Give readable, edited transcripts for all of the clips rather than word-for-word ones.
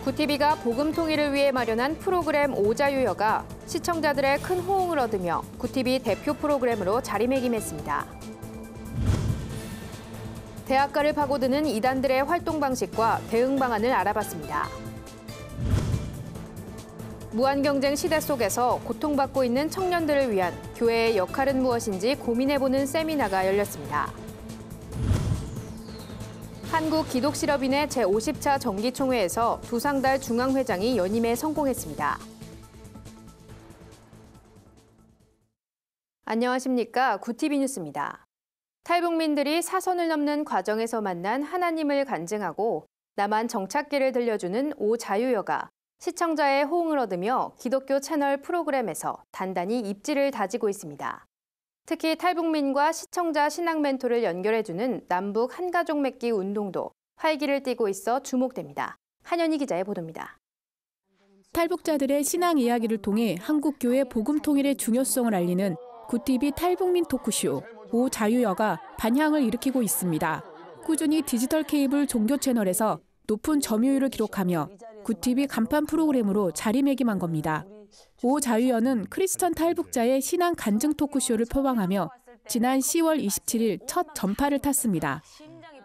구티비가 복음 통일을 위해 마련한 프로그램 오자유여가 시청자들의 큰 호응을 얻으며 구티비 대표 프로그램으로 자리매김했습니다. 대학가를 파고드는 이단들의 활동 방식과 대응 방안을 알아봤습니다. 무한경쟁 시대 속에서 고통받고 있는 청년들을 위한 교회의 역할은 무엇인지 고민해보는 세미나가 열렸습니다. 한국기독실업인회 제50차 정기총회에서 두상달 중앙회장이 연임에 성공했습니다. 안녕하십니까. 구티비 뉴스입니다. 탈북민들이 사선을 넘는 과정에서 만난 하나님을 간증하고 남한 정착기를 들려주는 오자유여가 시청자의 호응을 얻으며 기독교 채널 프로그램에서 단단히 입지를 다지고 있습니다. 특히 탈북민과 시청자 신앙 멘토를 연결해주는 남북 한가족 맺기 운동도 활기를 띠고 있어 주목됩니다. 한현희 기자의 보도입니다. 탈북자들의 신앙 이야기를 통해 한국교회 복음 통일의 중요성을 알리는 구티비 탈북민 토크쇼 오자유여가 반향을 일으키고 있습니다. 꾸준히 디지털 케이블 종교 채널에서 높은 점유율을 기록하며 구티비 간판 프로그램으로 자리매김한 겁니다. 오자유여는 크리스천 탈북자의 신앙 간증 토크쇼를 표방하며 지난 10월 27일 첫 전파를 탔습니다.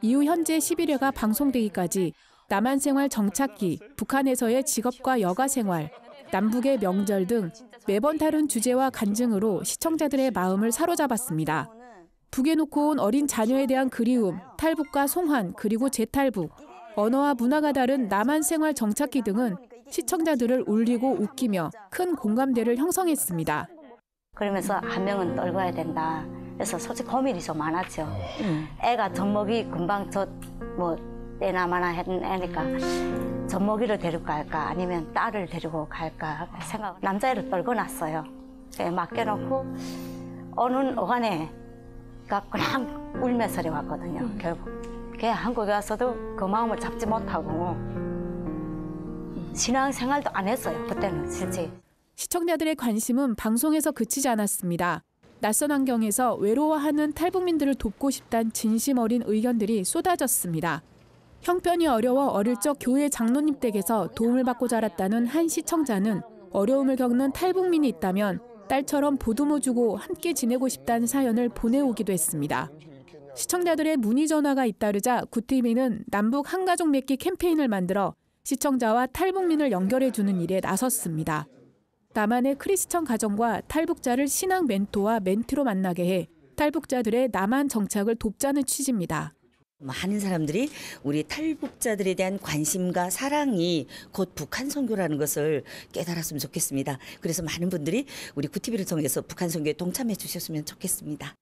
이후 현재 11회가 방송되기까지 남한 생활 정착기, 북한에서의 직업과 여가 생활, 남북의 명절 등 매번 다른 주제와 간증으로 시청자들의 마음을 사로잡았습니다. 북에 놓고 온 어린 자녀에 대한 그리움, 탈북과 송환, 그리고 재탈북, 언어와 문화가 다른 남한 생활 정착기 등은 시청자들을 울리고 웃기며 큰 공감대를 형성했습니다. 그러면서 한 명은 떨궈야 된다. 그래서 솔직히 고민이 좀 많았죠. 애가 젖먹이 금방 때나 마나 했는 애니까 젖먹이를 데리고 갈까 아니면 딸을 데리고 갈까 생각. 남자애를 떨궈놨어요. 맡겨놓고 어느 어간에가 그냥 울면서 왔거든요. 결국. 한국에 와서도 그 마음을 잡지 못하고 신앙생활도 안 했어요. 그때는 실제. 시청자들의 관심은 방송에서 그치지 않았습니다. 낯선 환경에서 외로워하는 탈북민들을 돕고 싶다는 진심 어린 의견들이 쏟아졌습니다. 형편이 어려워 어릴 적 교회 장로님 댁에서 도움을 받고 자랐다는 한 시청자는 어려움을 겪는 탈북민이 있다면 딸처럼 보듬어 주고 함께 지내고 싶다는 사연을 보내오기도 했습니다. 시청자들의 문의 전화가 잇따르자 구티비는 남북 한가족 맺기 캠페인을 만들어 시청자와 탈북민을 연결해주는 일에 나섰습니다. 남한의 크리스천 가정과 탈북자를 신앙 멘토와 멘티로 만나게 해 탈북자들의 남한 정착을 돕자는 취지입니다. 많은 사람들이 우리 탈북자들에 대한 관심과 사랑이 곧 북한 선교라는 것을 깨달았으면 좋겠습니다. 그래서 많은 분들이 우리 구티비를 통해서 북한 선교에 동참해 주셨으면 좋겠습니다.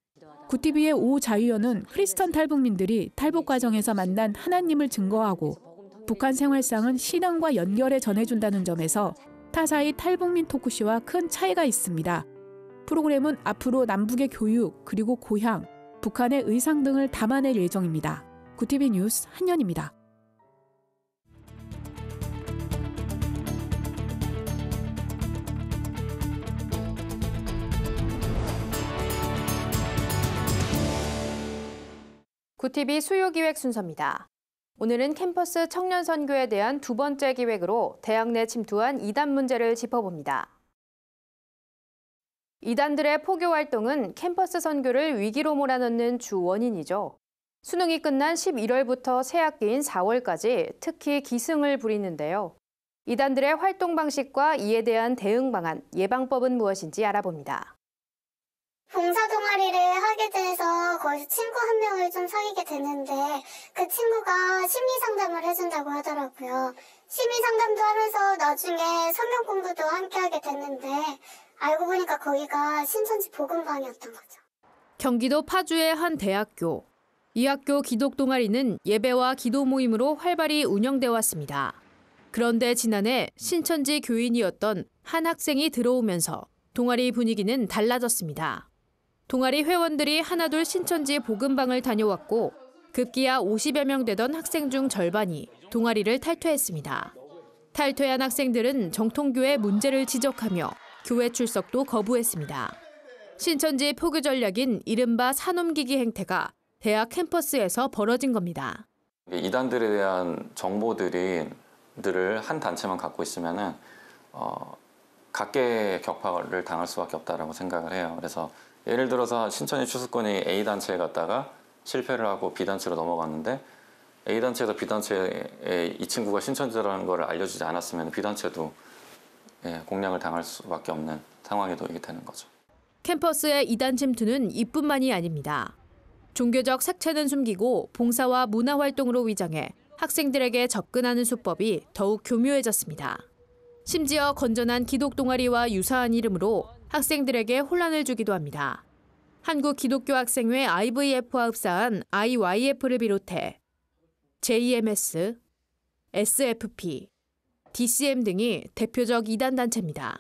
구티비의 오자유여는 크리스천 탈북민들이 탈북 과정에서 만난 하나님을 증거하고 북한 생활상은 신앙과 연결해 전해준다는 점에서 타사의 탈북민 토크쇼와 큰 차이가 있습니다. 프로그램은 앞으로 남북의 교육, 그리고 고향, 북한의 의상 등을 담아낼 예정입니다. 구티비 뉴스 한현입니다. 구티비 수요기획 순서입니다. 오늘은 캠퍼스 청년 선교에 대한 두 번째 기획으로 대학 내 침투한 이단 문제를 짚어봅니다. 이단들의 포교 활동은 캠퍼스 선교를 위기로 몰아넣는 주 원인이죠. 수능이 끝난 11월부터 새학기인 4월까지 특히 기승을 부리는데요. 이단들의 활동 방식과 이에 대한 대응 방안, 예방법은 무엇인지 알아봅니다. 봉사 동아리를 하게 돼서 거기서 친구 한 명을 좀 사귀게 됐는데 그 친구가 심리 상담을 해준다고 하더라고요. 심리 상담도 하면서 나중에 성경 공부도 함께 하게 됐는데 알고 보니까 거기가 신천지 복음방이었던 거죠. 경기도 파주의 한 대학교. 이 학교 기독 동아리는 예배와 기도 모임으로 활발히 운영돼 왔습니다. 그런데 지난해 신천지 교인이었던 한 학생이 들어오면서 동아리 분위기는 달라졌습니다. 동아리 회원들이 하나둘 신천지 복음방을 다녀왔고 급기야 50여 명 되던 학생 중 절반이 동아리를 탈퇴했습니다. 탈퇴한 학생들은 정통교회 문제를 지적하며 교회 출석도 거부했습니다. 신천지의 포교 전략인 이른바 산옮기기 행태가 대학 캠퍼스에서 벌어진 겁니다. 이단들에 대한 정보들이 학생들을 한 단체만 갖고 있으면은 각계 격파를 당할 수밖에 없다라고 생각을 해요. 그래서 예를 들어서 신천지 추수꾼이 A 단체에 갔다가 실패를 하고 B 단체로 넘어갔는데 A 단체에서 B 단체에 이 친구가 신천지라는 걸 알려주지 않았으면 B 단체도 공략을 당할 수밖에 없는 상황에 놓이게 되는 거죠. 캠퍼스의 이단 침투는 이뿐만이 아닙니다. 종교적 색채는 숨기고 봉사와 문화활동으로 위장해 학생들에게 접근하는 수법이 더욱 교묘해졌습니다. 심지어 건전한 기독 동아리와 유사한 이름으로 학생들에게 혼란을 주기도 합니다. 한국기독교학생회 IVF와 흡사한 IYF를 비롯해 JMS, SFP, DCM 등이 대표적 이단 단체입니다.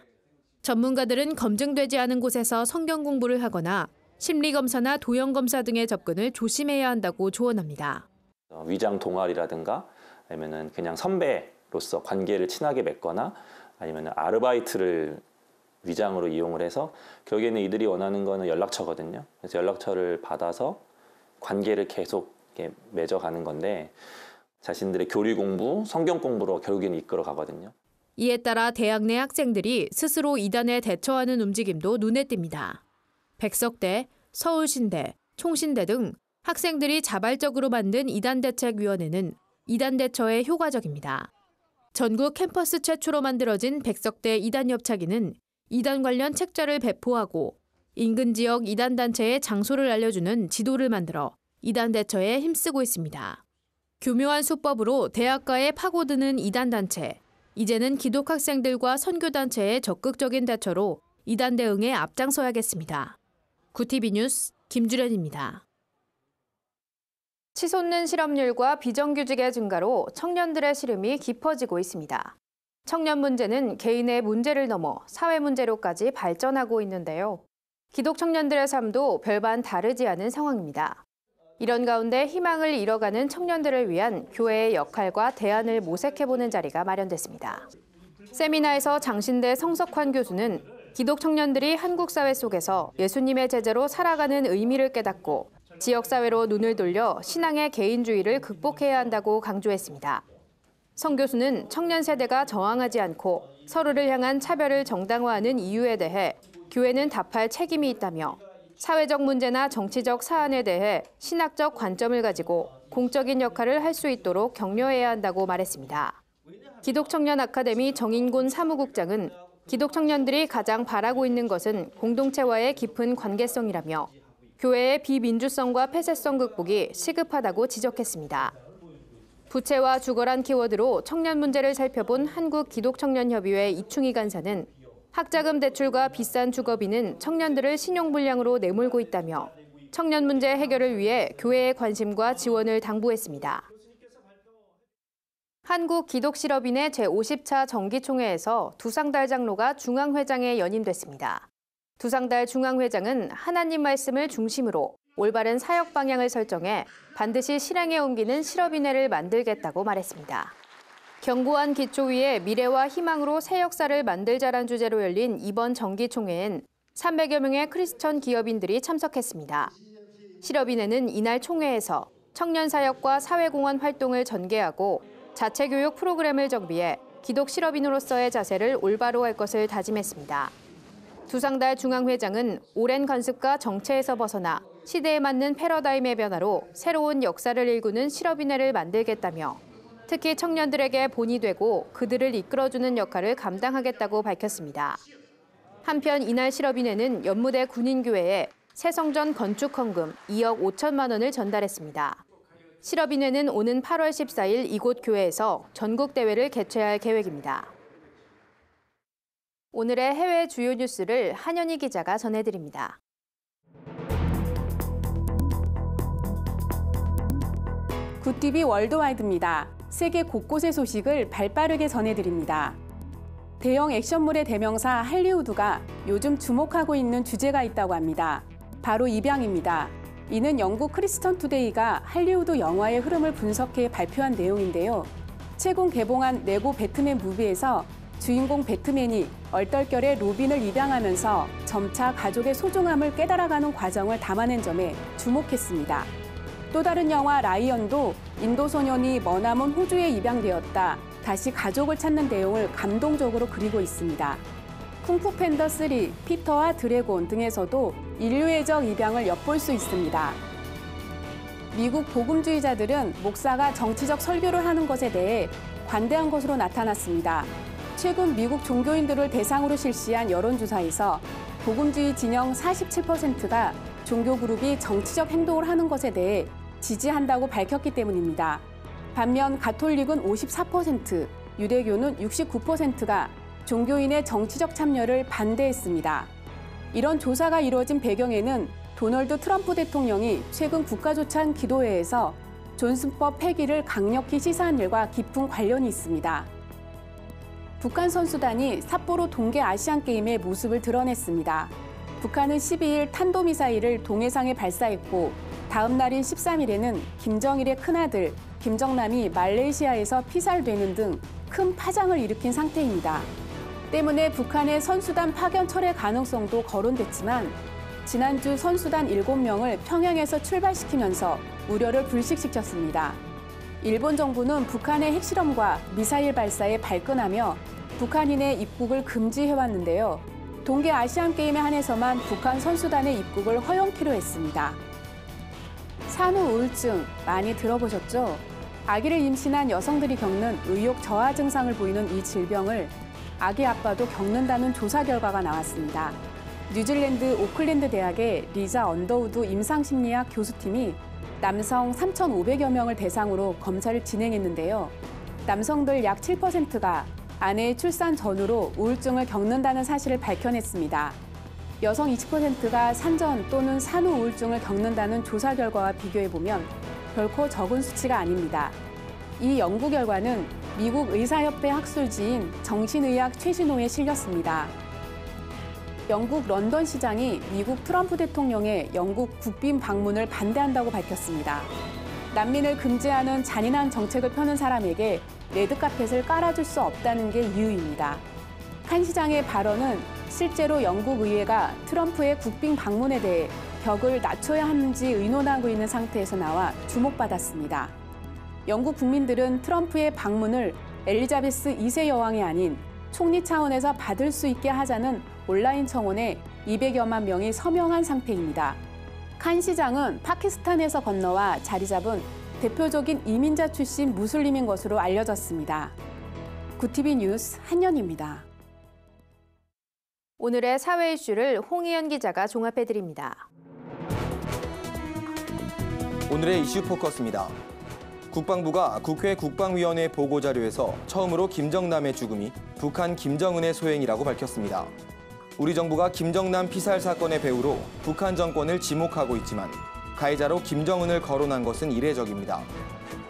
전문가들은 검증되지 않은 곳에서 성경 공부를 하거나 심리검사나 도형검사 등의 접근을 조심해야 한다고 조언합니다. 위장 동아리라든가 아니면 그냥 선배로서 관계를 친하게 맺거나 아니면 아르바이트를 위장으로 이용을 해서 결국에는 이들이 원하는 거는 연락처거든요. 그래서 연락처를 받아서 관계를 계속 이렇게 맺어가는 건데 자신들의 교리 공부, 성경 공부로 결국에는 이끌어 가거든요. 이에 따라 대학 내 학생들이 스스로 이단에 대처하는 움직임도 눈에 띕니다. 백석대, 서울신대, 총신대 등 학생들이 자발적으로 만든 이단대책위원회는 이단 대처에 효과적입니다. 전국 캠퍼스 최초로 만들어진 백석대 이단협착위는 이단 관련 책자를 배포하고 인근 지역 이단 단체의 장소를 알려주는 지도를 만들어 이단 대처에 힘쓰고 있습니다. 교묘한 수법으로 대학가에 파고드는 이단 단체. 이제는 기독 학생들과 선교 단체의 적극적인 대처로 이단 대응에 앞장서야겠습니다. 구티비 뉴스 김주련입니다. 치솟는 실업률과 비정규직의 증가로 청년들의 시름이 깊어지고 있습니다. 청년 문제는 개인의 문제를 넘어 사회 문제로까지 발전하고 있는데요. 기독 청년들의 삶도 별반 다르지 않은 상황입니다. 이런 가운데 희망을 잃어가는 청년들을 위한 교회의 역할과 대안을 모색해보는 자리가 마련됐습니다. 세미나에서 장신대 성석환 교수는 기독 청년들이 한국 사회 속에서 예수님의 제자로 살아가는 의미를 깨닫고 지역사회로 눈을 돌려 신앙의 개인주의를 극복해야 한다고 강조했습니다. 성 교수는 청년 세대가 저항하지 않고 서로를 향한 차별을 정당화하는 이유에 대해 교회는 답할 책임이 있다며 사회적 문제나 정치적 사안에 대해 신학적 관점을 가지고 공적인 역할을 할 수 있도록 격려해야 한다고 말했습니다. 기독청년 아카데미 정인곤 사무국장은 기독 청년들이 가장 바라고 있는 것은 공동체와의 깊은 관계성이라며 교회의 비민주성과 폐쇄성 극복이 시급하다고 지적했습니다. 부채와 주거란 키워드로 청년 문제를 살펴본 한국기독청년협의회 이충희 간사는 학자금 대출과 비싼 주거비는 청년들을 신용불량으로 내몰고 있다며 청년 문제 해결을 위해 교회의 관심과 지원을 당부했습니다. 한국기독실업인회 제50차 정기총회에서 두상달 장로가 중앙회장에 연임됐습니다. 두상달 중앙회장은 하나님 말씀을 중심으로 올바른 사역 방향을 설정해 반드시 실행에 옮기는 실업인회를 만들겠다고 말했습니다. 견고한 기초 위에 미래와 희망으로 새 역사를 만들자란 주제로 열린 이번 정기총회엔 300여 명의 크리스천 기업인들이 참석했습니다. 실업인회는 이날 총회에서 청년 사역과 사회공헌 활동을 전개하고 자체 교육 프로그램을 정비해 기독 실업인으로서의 자세를 올바로 할 것을 다짐했습니다. 두상달 중앙회장은 오랜 관습과 정체에서 벗어나 시대에 맞는 패러다임의 변화로 새로운 역사를 일구는 실업인회를 만들겠다며 특히 청년들에게 본이 되고 그들을 이끌어주는 역할을 감당하겠다고 밝혔습니다. 한편 이날 실업인회는 연무대 군인교회에 새성전 건축 헌금 2억 5천만 원을 전달했습니다. 실업인회는 오는 8월 14일 이곳 교회에서 전국대회를 개최할 계획입니다. 오늘의 해외 주요 뉴스를 한현희 기자가 전해드립니다. 굿TV 월드와이드입니다. 세계 곳곳의 소식을 발빠르게 전해드립니다. 대형 액션물의 대명사 할리우드가 요즘 주목하고 있는 주제가 있다고 합니다. 바로 입양입니다. 이는 영국 크리스천 투데이가 할리우드 영화의 흐름을 분석해 발표한 내용인데요. 최근 개봉한 레고 배트맨 무비에서 주인공 배트맨이 얼떨결에 로빈을 입양하면서 점차 가족의 소중함을 깨달아가는 과정을 담아낸 점에 주목했습니다. 또 다른 영화 라이언도 인도 소년이 머나먼 호주에 입양되었다. 다시 가족을 찾는 내용을 감동적으로 그리고 있습니다. 쿵푸 팬더 3, 피터와 드래곤 등에서도 인류애적 입양을 엿볼 수 있습니다. 미국 복음주의자들은 목사가 정치적 설교를 하는 것에 대해 관대한 것으로 나타났습니다. 최근 미국 종교인들을 대상으로 실시한 여론조사에서 복음주의 진영 47%가 종교 그룹이 정치적 행동을 하는 것에 대해 지지한다고 밝혔기 때문입니다. 반면 가톨릭은 54%, 유대교는 69%가 종교인의 정치적 참여를 반대했습니다. 이런 조사가 이루어진 배경에는 도널드 트럼프 대통령이 최근 국가조찬 기도회에서 존슨법 폐기를 강력히 시사한 일과 깊은 관련이 있습니다. 북한 선수단이 삿포로 동계 아시안게임의 모습을 드러냈습니다. 북한은 12일 탄도미사일을 동해상에 발사했고 다음 날인 13일에는 김정일의 큰아들 김정남이 말레이시아에서 피살되는 등 큰 파장을 일으킨 상태입니다. 때문에 북한의 선수단 파견 철회 가능성도 거론됐지만 지난주 선수단 7명을 평양에서 출발시키면서 우려를 불식시켰습니다. 일본 정부는 북한의 핵실험과 미사일 발사에 발끈하며 북한인의 입국을 금지해왔는데요. 동계 아시안게임에 한해서만 북한 선수단의 입국을 허용키로 했습니다. 산후 우울증 많이 들어보셨죠? 아기를 임신한 여성들이 겪는 의욕 저하 증상을 보이는 이 질병을 아기 아빠도 겪는다는 조사 결과가 나왔습니다. 뉴질랜드 오클랜드 대학의 리자 언더우드 임상심리학 교수팀이 남성 3,500여 명을 대상으로 검사를 진행했는데요. 남성들 약 7%가 아내의 출산 전후로 우울증을 겪는다는 사실을 밝혀냈습니다. 여성 20%가 산전 또는 산후 우울증을 겪는다는 조사 결과와 비교해보면 결코 적은 수치가 아닙니다. 이 연구 결과는 미국 의사협회 학술지인 정신의학 최신호에 실렸습니다. 영국 런던 시장이 미국 트럼프 대통령의 영국 국빈 방문을 반대한다고 밝혔습니다. 난민을 금지하는 잔인한 정책을 펴는 사람에게 레드카펫을 깔아줄 수 없다는 게 이유입니다. 칸 시장의 발언은 실제로 영국 의회가 트럼프의 국빈 방문에 대해 벽을 낮춰야 하는지 의논하고 있는 상태에서 나와 주목받았습니다. 영국 국민들은 트럼프의 방문을 엘리자베스 2세 여왕이 아닌 총리 차원에서 받을 수 있게 하자는 온라인 청원에 200여만 명이 서명한 상태입니다. 칸 시장은 파키스탄에서 건너와 자리 잡은 대표적인 이민자 출신 무슬림인 것으로 알려졌습니다. 구티비 뉴스 한연입니다. 오늘의 사회 이슈를 홍희연 기자가 종합해드립니다. 오늘의 이슈 포커스입니다. 국방부가 국회 국방위원회 보고자료에서 처음으로 김정남의 죽음이 북한 김정은의 소행이라고 밝혔습니다. 우리 정부가 김정남 피살 사건의 배후로 북한 정권을 지목하고 있지만 가해자로 김정은을 거론한 것은 이례적입니다.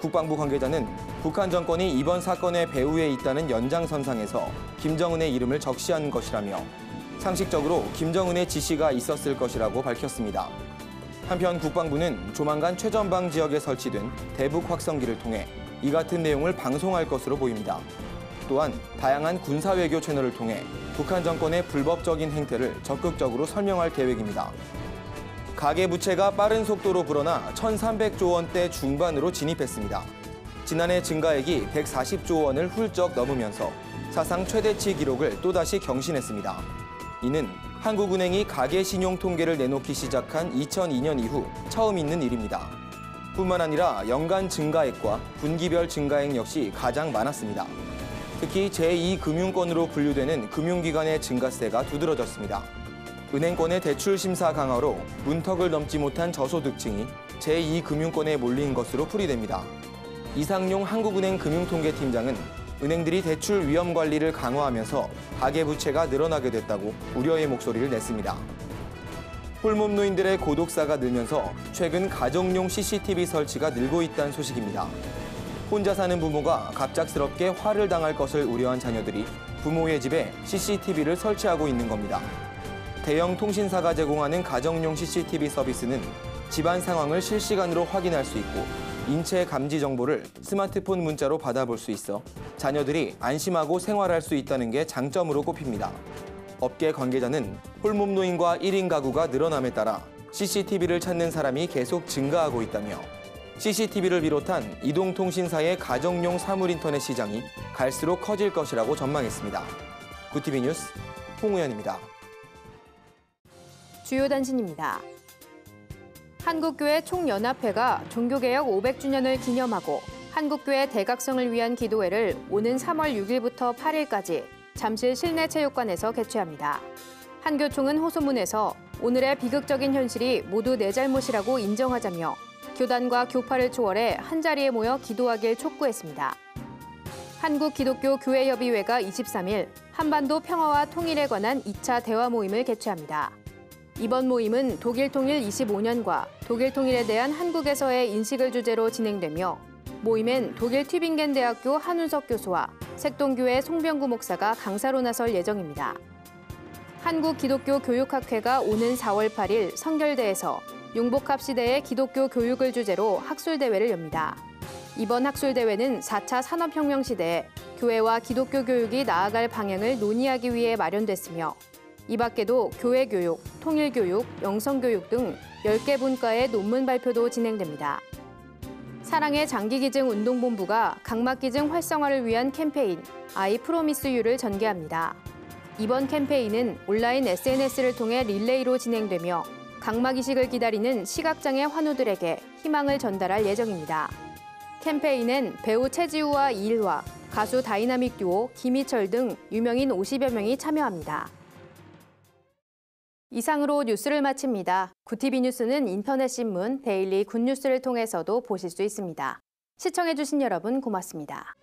국방부 관계자는 북한 정권이 이번 사건의 배후에 있다는 연장선상에서 김정은의 이름을 적시한 것이라며 상식적으로 김정은의 지시가 있었을 것이라고 밝혔습니다. 한편 국방부는 조만간 최전방 지역에 설치된 대북 확성기를 통해 이 같은 내용을 방송할 것으로 보입니다. 또한 다양한 군사외교 채널을 통해 북한 정권의 불법적인 행태를 적극적으로 설명할 계획입니다. 가계부채가 빠른 속도로 불어나 1,300조 원대 중반으로 진입했습니다. 지난해 증가액이 140조 원을 훌쩍 넘으면서 사상 최대치 기록을 또다시 경신했습니다. 이는 한국은행이 가계신용 통계를 내놓기 시작한 2002년 이후 처음 있는 일입니다. 뿐만 아니라 연간 증가액과 분기별 증가액 역시 가장 많았습니다. 특히 제2금융권으로 분류되는 금융기관의 증가세가 두드러졌습니다. 은행권의 대출 심사 강화로 문턱을 넘지 못한 저소득층이 제2금융권에 몰린 것으로 풀이됩니다. 이상용 한국은행 금융통계팀장은 은행들이 대출 위험 관리를 강화하면서 가계부채가 늘어나게 됐다고 우려의 목소리를 냈습니다. 홀몸 노인들의 고독사가 늘면서 최근 가정용 CCTV 설치가 늘고 있다는 소식입니다. 혼자 사는 부모가 갑작스럽게 화를 당할 것을 우려한 자녀들이 부모의 집에 CCTV를 설치하고 있는 겁니다. 대형 통신사가 제공하는 가정용 CCTV 서비스는 집안 상황을 실시간으로 확인할 수 있고 인체 감지 정보를 스마트폰 문자로 받아볼 수 있어 자녀들이 안심하고 생활할 수 있다는 게 장점으로 꼽힙니다. 업계 관계자는 홀몸 노인과 1인 가구가 늘어남에 따라 CCTV를 찾는 사람이 계속 증가하고 있다며 CCTV를 비롯한 이동통신사의 가정용 사물 인터넷 시장이 갈수록 커질 것이라고 전망했습니다. 구티비 뉴스 홍우연입니다. 주요 단신입니다. 한국교회 총연합회가 종교개혁 500주년을 기념하고 한국교회 대각성을 위한 기도회를 오는 3월 6일부터 8일까지 잠실 실내체육관에서 개최합니다. 한교총은 호소문에서 오늘의 비극적인 현실이 모두 내 잘못이라고 인정하자며 교단과 교파를 초월해 한자리에 모여 기도하길 촉구했습니다. 한국기독교교회협의회가 23일 한반도 평화와 통일에 관한 2차 대화 모임을 개최합니다. 이번 모임은 독일 통일 25년과 독일 통일에 대한 한국에서의 인식을 주제로 진행되며 모임엔 독일 튜빙겐 대학교 한우석 교수와 색동교회 송병구 목사가 강사로 나설 예정입니다. 한국기독교교육학회가 오는 4월 8일 성결대에서 용복합 시대의 기독교 교육을 주제로 학술대회를 엽니다. 이번 학술대회는 4차 산업혁명 시대에 교회와 기독교 교육이 나아갈 방향을 논의하기 위해 마련됐으며 이 밖에도 교회교육, 통일교육, 영성교육 등 10개 분과의 논문 발표도 진행됩니다. 사랑의 장기기증운동본부가 각막기증 활성화를 위한 캠페인 I Promise You를 전개합니다. 이번 캠페인은 온라인 SNS를 통해 릴레이로 진행되며 각막 이식을 기다리는 시각장애 환우들에게 희망을 전달할 예정입니다. 캠페인엔 배우 최지우와 이일화, 가수 다이나믹 듀오 김희철 등 유명인 50여 명이 참여합니다. 이상으로 뉴스를 마칩니다. 구티비 뉴스는 인터넷 신문 데일리 굿뉴스를 통해서도 보실 수 있습니다. 시청해주신 여러분 고맙습니다.